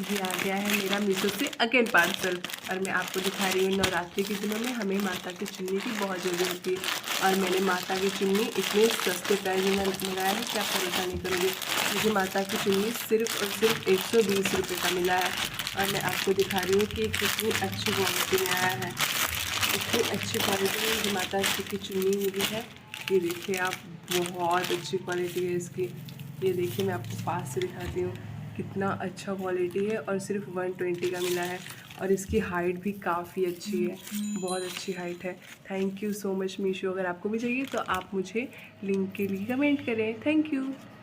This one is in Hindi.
ये आ गया है मेरा मीशो से अगेन पार्सल। और मैं आपको दिखा रही हूँ, नवरात्रि के दिनों में हमें माता की चुन्नी की बहुत ज़रूरत होती है। और मैंने माता की चुन्नी इतने सस्ते प्राइस में मंगाया है कि आप भरोसा नहीं करोगे। मुझे माता की चुन्नी सिर्फ और सिर्फ 120 रुपये का मिला है। और मैं आपको दिखा रही हूँ कि कितनी अच्छी क्वालिटी में आया है। इतनी अच्छी क्वालिटी में मुझे माता की चुन्नी मिली है। ये देखिए आप, बहुत अच्छी क्वालिटी है इसकी। ये देखिए मैं आपको पास से दिखाती हूँ, कितना अच्छा क्वालिटी है। और सिर्फ 120 का मिला है। और इसकी हाइट भी काफ़ी अच्छी है, बहुत अच्छी हाइट है। Thank you so much Meesho. अगर आपको भी चाहिए तो आप मुझे लिंक के लिए कमेंट करें। Thank you.